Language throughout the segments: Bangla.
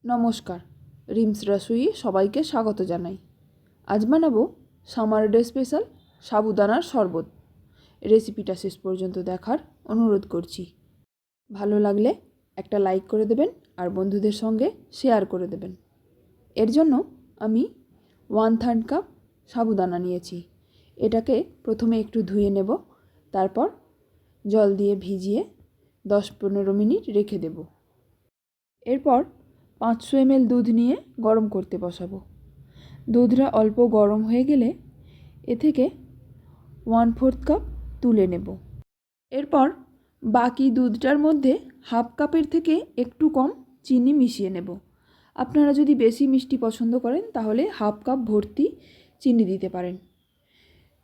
নমস্কার, রিমস রসুইয়ে সবাইকে স্বাগত জানাই। আজ বানাবো সামার ডে স্পেশাল সাবুদানার শরবত। রেসিপিটা শেষ পর্যন্ত দেখার অনুরোধ করছি। ভালো লাগলে একটা লাইক করে দেবেন আর বন্ধুদের সঙ্গে শেয়ার করে দেবেন। এর জন্য আমি 1/3 কাপ সাবুদানা নিয়েছি। এটাকে প্রথমে একটু ধুয়ে নেব, তারপর জল দিয়ে ভিজিয়ে 10-15 মিনিট রেখে দেব। এরপর 500 ml দুধ নিয়ে গরম করতে বসাবো। দুধটা অল্প গরম হয়ে গেলে এ থেকে 1/4 কাপ তুলে নেব। এরপর বাকি দুধটার মধ্যে 1/2 কাপের থেকে একটু কম চিনি মিশিয়ে নেব। আপনারা যদি বেশি মিষ্টি পছন্দ করেন তাহলে 1/2 কাপ ভর্তি চিনি দিতে পারেন।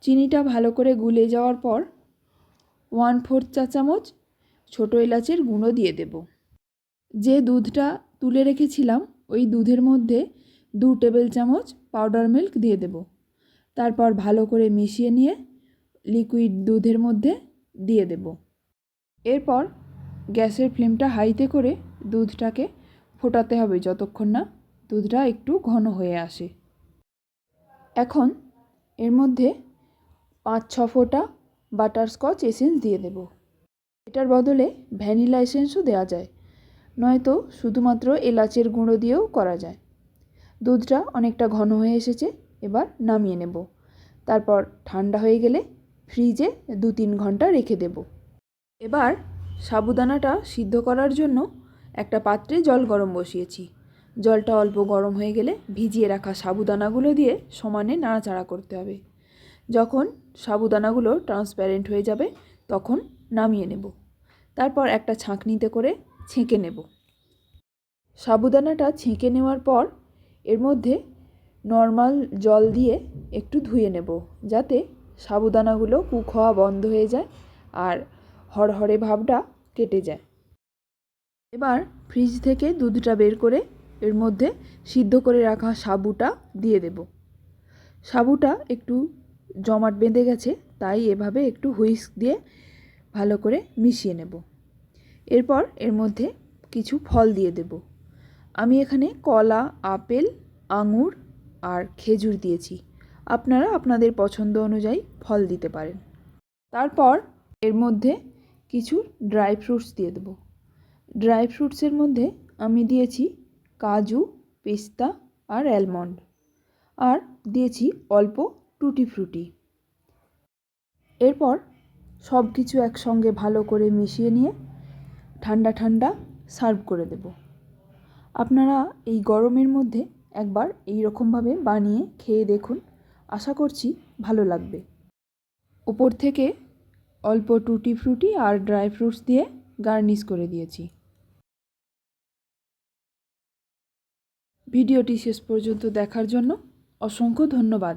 চিনিটা ভালো করে গুলে যাওয়ার পর 1/4 চা চামচ ছোটো এলাচের গুঁড়ো দিয়ে দেব। যে দুধটা তুলে রেখেছিলাম ওই দুধের মধ্যে 2 টেবিল চামচ পাউডার মিল্ক দিয়ে দেব। তারপর ভালো করে মিশিয়ে নিয়ে লিকুইড দুধের মধ্যে দিয়ে দেব। এরপর গ্যাসের ফ্লেমটা হাইতে করে দুধটাকে ফোটাতে হবে যতক্ষণ না দুধটা একটু ঘন হয়ে আসে। এখন এর মধ্যে 5-6 ফোঁটা বাটারস্কচ এসেন্স দিয়ে দেব। এটার বদলে ভ্যানিলা এসেন্সও দেওয়া যায়, নয়তো শুধুমাত্র এলাচের গুঁড়ো দিয়েও করা যায়। দুধটা অনেকটা ঘন হয়ে এসেছে, এবার নামিয়ে নেব। তারপর ঠান্ডা হয়ে গেলে ফ্রিজে 2-3 ঘন্টা রেখে দেব। এবার সাবুদানাটা সিদ্ধ করার জন্য একটা পাত্রে জল গরম বসিয়েছি। জলটা অল্প গরম হয়ে গেলে ভিজিয়ে রাখা সাবুদানাগুলো দিয়ে সমানে নাড়াচাড়া করতে হবে। যখন সাবুদানাগুলো ট্রান্সপ্যারেন্ট হয়ে যাবে তখন নামিয়ে নেব। তারপর একটা ছাঁকনিতে করে ছেঁকে নেব। সাবুদানাটা ছেঁকে নেওয়ার পর এর মধ্যে নর্মাল জল দিয়ে একটু ধুয়ে নেব, যাতে সাবুদানাগুলো কুক হওয়া বন্ধ হয়ে যায় আর হড়হড়ে ভাবটা কেটে যায়। এবার ফ্রিজ থেকে দুধটা বের করে এর মধ্যে সিদ্ধ করে রাখা সাবুটা দিয়ে দেব। সাবুটা একটু জমাট বেঁধে গেছে, তাই এভাবে একটু হুইস্ক দিয়ে ভালো করে মিশিয়ে নেব। এরপর এর মধ্যে কিছু ফল দিয়ে দেব। আমি এখানে কলা, আপেল, আঙুর আর খেজুর দিয়েছি। আপনারা আপনাদের পছন্দ অনুযায়ী ফল দিতে পারেন। তারপর এর মধ্যে কিছু ড্রাই ফ্রুটস দিয়ে দেব। ড্রাই ফ্রুটসের মধ্যে আমি দিয়েছি কাজু, পেস্তা আর অ্যালমন্ড, আর দিয়েছি অল্প টুটি ফ্রুটি। এরপর সব কিছু একসঙ্গে ভালো করে মিশিয়ে নিয়ে ঠান্ডা ঠান্ডা সার্ভ করে দেব। আপনারা এই গরমের মধ্যে একবার এই রকমভাবে বানিয়ে খেয়ে দেখুন, আশা করছি ভালো লাগবে। উপর থেকে অল্প টুটি ফ্রুটি আর ড্রাই ফ্রুটস দিয়ে গার্নিশ করে দিয়েছি। ভিডিওটি শেষ পর্যন্ত দেখার জন্য অসংখ্য ধন্যবাদ।